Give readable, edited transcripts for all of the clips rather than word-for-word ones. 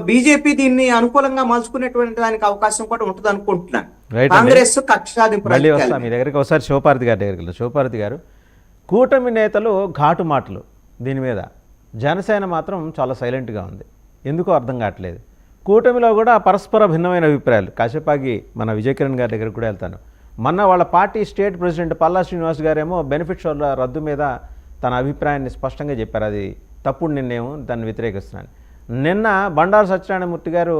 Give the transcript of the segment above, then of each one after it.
BJP దీన్ని అనుకూలంగా మలుచుకునేటువంటి దానికి అవకాశం కూడా ఉంటుంది అనుకుంటున్నాను. రైట్, కాంగ్రెస్ కక్ష సాధింపు మళ్ళీ వస్తాం మీ దగ్గరికి. ఒకసారి శివపార్వతి గారి దగ్గరికి వెళ్దాం. శివపార్వతి గారు, కూటమి నేతలు ఘాటు మాటలు దీని మీద, జనసేన మాత్రం చాలా సైలెంట్గా ఉంది. ఎందుకో అర్థం కావట్లేదు. కూటమిలో కూడా పరస్పర భిన్నమైన అభిప్రాయాలు. కాసేపాగి మన విజయకిరణ్ గారి దగ్గరికి కూడా వెళ్తాను. మొన్న వాళ్ళ party state president Palla Srinivas గారేమో బెనిఫిట్ షోల రద్దు మీద తన అభిప్రాయాన్ని స్పష్టంగా చెప్పారు. అది తప్పుడు నిర్ణయం, దాన్ని వ్యతిరేకిస్తున్నాను. నిన్న బండారు సత్యనారాయణమూర్తి గారు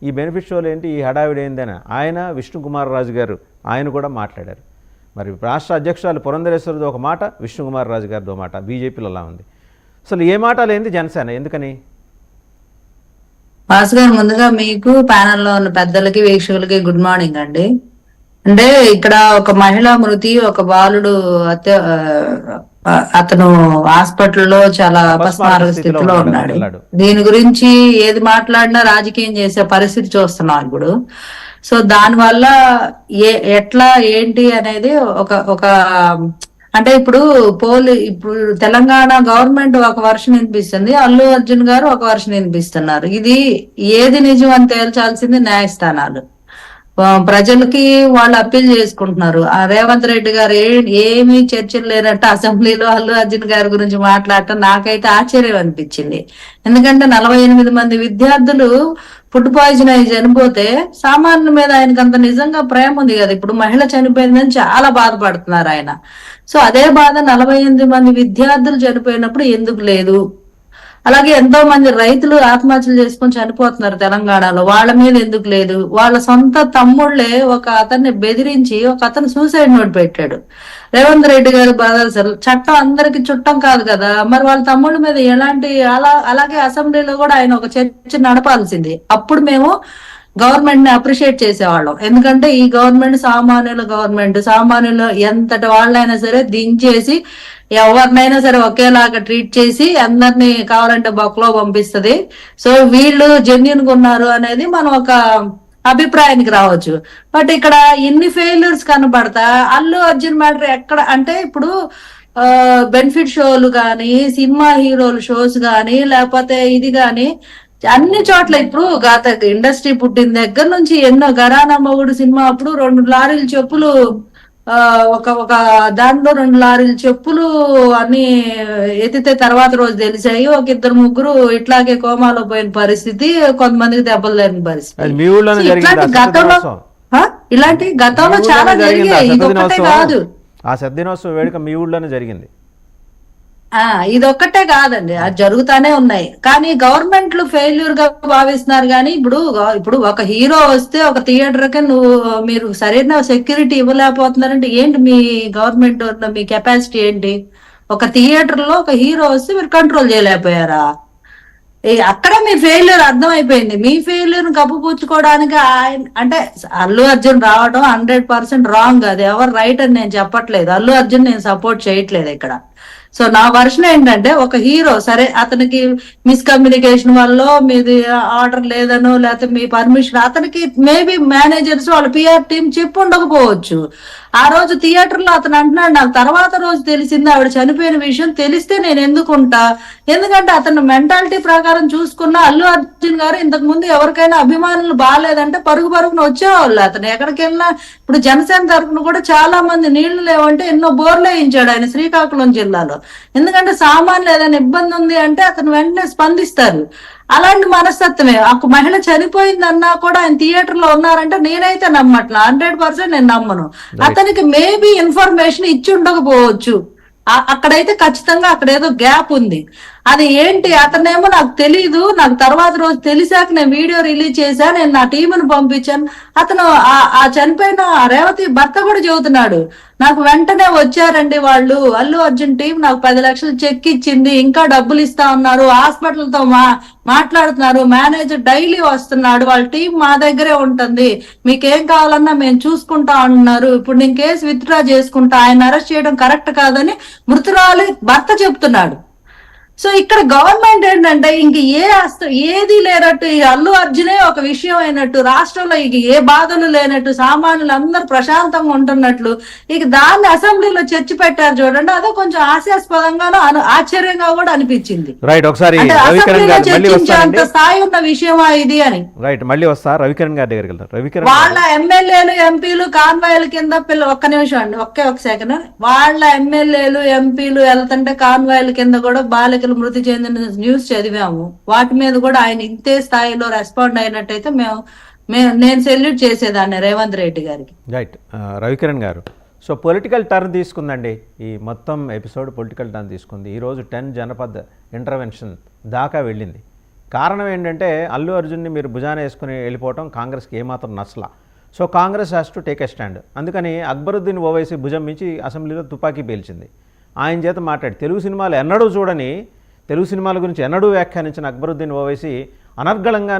ఈ బెనిఫిట్ షోలు ఏంటి, ఈ హడావిడి ఏందని ఆయన, విష్ణుకుమార్ రాజు గారు ఆయన కూడా మాట్లాడారు. మరి రాష్ట్ర అధ్యక్షురాలు పురంధరేశ్వరిది ఒక మాట, విష్ణుకుమార్ రాజు గారిది ఒక మాట, బీజేపీలో అలా ఉంది. అసలు ఏ మాట లేనిది జనసేన ఎందుకని? భాస్కర్, ముందుగా మీకు ప్యానెల్లో ఉన్న పెద్దలకి వీక్షకులకి గుడ్ మార్నింగ్ అండి. అంటే ఇక్కడ ఒక మహిళా మృతి, ఒక బాలుడు అతను హాస్పిటల్లో చాలా అపస్మారక స్థితిలో ఉన్నాడు. దీని గురించి ఏది మాట్లాడినా రాజకీయం చేసే పరిస్థితి చూస్తున్నాం ఇప్పుడు. సో దానివల్ల ఎట్లా ఏంటి అనేది ఒక అంటే ఇప్పుడు ఇప్పుడు తెలంగాణ గవర్నమెంట్ ఒక వర్షన్ వినిపిస్తుంది, అల్లు అర్జున్ గారు ఒక వర్షన్ వినిపిస్తున్నారు. ఇది ఏది నిజం అని తేల్చాల్సింది న్యాయస్థానాలు. ప్రజలకి వాళ్ళు అప్పీల్ చేసుకుంటున్నారు. ఆ రేవంత్ రెడ్డి గారు ఏమీ చర్చలు లేనట్టు అసెంబ్లీలో అల్లు అర్జున్ గారి గురించి మాట్లాడటం నాకైతే ఆశ్చర్యం అనిపించింది. ఎందుకంటే 48 మంది విద్యార్థులు ఫుడ్ పాయిజన్ అయి చనిపోతే సామాన్యుల మీద ఆయనకు అంత నిజంగా ప్రేమ ఉంది కదా. ఇప్పుడు మహిళ చనిపోయిందని చాలా బాధపడుతున్నారు ఆయన. సో అదే బాధ 48 మంది విద్యార్థులు చనిపోయినప్పుడు ఎందుకు లేదు? అలాగే ఎంతో మంది రైతులు ఆత్మహత్యలు చేసుకొని చనిపోతున్నారు తెలంగాణలో, వాళ్ళ మీద ఎందుకు లేదు? వాళ్ళ సొంత తమ్ముళ్లే ఒక అతన్ని బెదిరించి ఒక అతను సూసైడ్ నోట్ పెట్టాడు. రేవంత్ రెడ్డి గారు బాధాలు, చట్టం అందరికి చుట్టం కాదు కదా, మరి వాళ్ళ తమ్ముళ్ళ మీద ఎలాంటి అలాగే అసెంబ్లీలో కూడా ఆయన ఒక చర్చ నడపాల్సింది. అప్పుడు మేము గవర్నమెంట్ ని అప్రిషియేట్ చేసేవాళ్ళం. ఎందుకంటే ఈ గవర్నమెంట్ సామాన్యుల గవర్నమెంట్, సామాన్యులు ఎంతటి వాళ్ళైనా సరే దించేసి ఎవరినైనా సరే ఒకేలాగా ట్రీట్ చేసి అందరినీ కావాలంటే బొక్కలో పంపిస్తుంది. సో వీళ్ళు జెన్యున్ గా ఉన్నారు అనేది మనం ఒక అభిప్రాయానికి రావచ్చు. బట్ ఇక్కడ ఇన్ని ఫెయిల్యూర్స్ కనబడతా అల్లు అర్జున్ మ్యాటర్ ఎక్కడ అంటే, ఇప్పుడు బెనిఫిట్ షోలు కానీ, సినిమా హీరోల షోస్ కానీ, లేకపోతే ఇది కానీ అన్ని చోట్ల ఇప్పుడు గత ఇండస్ట్రీ పుట్టిన దగ్గర నుంచి ఎన్నో ఘరానా మొగుడు సినిమా అప్పుడు 2 లారీలు చెప్పులు, ఒక దాంట్లో 2 లారీలు చెప్పులు అన్ని ఎత్తితే తర్వాత రోజు తెలిసాయి. ఒక 2-3 ఇట్లాగే కోమాలో పోయిన పరిస్థితి, కొంతమందికి దెబ్బలు లేని పరిస్థితి. ఇలాంటి గతంలో చాలా జరిగాయి, ఇది ఒక్కటే కాదు. ఆ సద్దినోత్సవం వేడుక మీ ఊళ్ళోనే జరిగింది. ఇదొక్కటే కాదండి, అది జరుగుతానే ఉన్నాయి. కానీ గవర్నమెంట్లు ఫెయిల్యూర్ గా భావిస్తున్నారు. కానీ ఇప్పుడు ఒక హీరో వస్తే ఒక థియేటర్ కి మీరు సరైన సెక్యూరిటీ ఇవ్వలేకపోతున్నారంటే ఏంటి మీ గవర్నమెంట్ ఉన్న మీ కెపాసిటీ ఏంటి? ఒక థియేటర్ లో ఒక హీరో వస్తే మీరు కంట్రోల్ చేయలేకపోయారా? అక్కడే మీ ఫెయిల్యూర్ అర్థమైపోయింది. మీ ఫెయిల్యూర్ కప్పుపుచ్చుకోవడానికి అంటే అల్లు అర్జున్ రావడం 100% రాంగ్. అది ఎవరు రైట్ అని నేను చెప్పట్లేదు, అల్లు అర్జున్ నేను సపోర్ట్ చేయట్లేదు ఇక్కడ. సో నా వర్షన్ ఏంటంటే, ఒక హీరో సరే అతనికి మిస్కమ్యూనికేషన్ వల్ల మీది ఆర్డర్ లేదనో లేకపోతే మీ పర్మిషన్, అతనికి మేబీ మేనేజర్స్ వాళ్ళ పిఆర్ టీం చెప్పు ఉండకపోవచ్చు. ఆ రోజు థియేటర్ లో అతను అంటున్నాడు, నాకు తర్వాత రోజు తెలిసింది ఆవిడ చనిపోయిన విషయం, తెలిస్తే నేను ఎందుకుంటా? ఎందుకంటే అతను మెంటాలిటీ ప్రకారం చూసుకున్న అల్లు అర్జున్ గారు ఇంతకు ముందు ఎవరికైనా అభిమానులు బాగాలేదంటే పరుగున వచ్చేవాళ్ళు. అతను ఎక్కడికి వెళ్ళినా, ఇప్పుడు జనసేన తరఫున కూడా చాలా మంది నీళ్లు లేవంటే ఎన్నో బోర్లు వేయించాడు ఆయన శ్రీకాకుళం జిల్లాలో. ఎందుకంటే సామాన్యులు ఏదైనా ఇబ్బంది ఉంది అంటే అతను వెంటనే స్పందిస్తారు. అలాంటి మనస్తత్వమే. ఒక మహిళ చనిపోయిందన్నా కూడా ఆయన థియేటర్ లో ఉన్నారంటే నేనైతే నమ్మట్లా, 100% నేను నమ్మను. అతనికి మేబీ ఇన్ఫర్మేషన్ ఇచ్చి ఉండకపోవచ్చు, అక్కడైతే ఖచ్చితంగా అక్కడ ఏదో గ్యాప్ ఉంది. అది ఏంటి, అతనేమో నాకు తెలీదు, నాకు తర్వాత రోజు తెలిసాక నేను వీడియో రిలీజ్ చేశా, నేను నా టీంను పంపించాను. అతను ఆ చనిపోయిన రేవతి భర్త కూడా చెబుతున్నాడు, నాకు వెంటనే వచ్చారండి వాళ్ళు, అల్లు అర్జున్ టీం నాకు 10 లక్షలు చెక్ ఇచ్చింది, ఇంకా డబ్బులు ఇస్తా ఉన్నారు, హాస్పిటల్ తో మాట్లాడుతున్నారు, మేనేజర్ డైలీ వస్తున్నాడు, వాళ్ళ టీం మా దగ్గరే ఉంటుంది, మీకేం కావాలన్నా మేము చూసుకుంటా అంటున్నారు, ఇప్పుడు నేను కేసు విత్డ్రా చేసుకుంటా, ఆయన అరెస్ట్ చేయడం కరెక్ట్ కాదని మృతురాలి భర్త చెప్తున్నాడు. సో ఇక్కడ గవర్నమెంట్ ఏంటంటే ఇంక ఏది లేనట్టు ఈ అల్లు అర్జునే ఒక విషయం అయినట్టు, రాష్ట్రంలో ఇక ఏ బాధలు లేనట్టు, సామాన్యులు అందరూ ప్రశాంతంగా ఉంటున్నట్లు ఇక దాన్ని అసెంబ్లీలో చర్చ పెట్టారు చూడండి. అదే కొంచెం హాస్యాస్పదంగానూ ఆశ్చర్యంగా కూడా అనిపించింది. రైట్, ఒకసారి అంటే రవికిరణ్ అసెంబ్లీలో గారు మళ్ళీ చర్చించేంత వస్తారండి. స్థాయి ఉన్న విషయమా ఇది అని. రైట్, మళ్ళీ వస్తా రవికిరణ్ గారి దగ్గరికి వెళ్తారు. రవికిరణ్ వాళ్ళ ఎమ్మెల్యేలు ఎంపీలు కాన్వాయ్ల కింద ఒక్క నిమిషం అండి, ఒక సెకండ్. వాళ్ళ ఎమ్మెల్యేలు ఎంపీలు వెళ్తుంటే కాన్వాయ్ల కింద కూడా బాలికలు మృతి చెందిన న్యూస్ చదివాము. వాటి మీద కూడా ఆయన ఇంతే స్థాయిలో రెస్పాండ్ అయినట్టయితే నేను సెల్యూట్ చేసేదాన్ని రేవంత్ రెడ్డి గారికి. రైట్, రవికిరణ్ గారు, సో పొలిటికల్ టర్న్ తీసుకుందండి ఈ మొత్తం ఎపిసోడ్. పొలిటికల్ టర్న్ తీసుకుంది. ఈరోజు 10 జనపద్ ఇంటర్వెన్షన్ దాకా వెళ్ళింది. కారణం ఏంటంటే అల్లు అర్జున్ని మీరు భుజాన వేసుకుని వెళ్ళిపోవటం కాంగ్రెస్కి ఏమాత్రం నచ్చలా. So Congress has to take a stand. అందుకని అక్బరుద్దీన్ ఓవైసీ భుజం మించి అసెంబ్లీలో తుపాకీ పేల్చింది. ఆయన చేత మాట్లాడి తెలుగు సినిమాలు ఎన్నడూ చూడని, తెలుగు సినిమాల గురించి ఎన్నడూ వ్యాఖ్యానించిన అక్బరుద్దీన్ ఓవైసీ అనర్గళంగా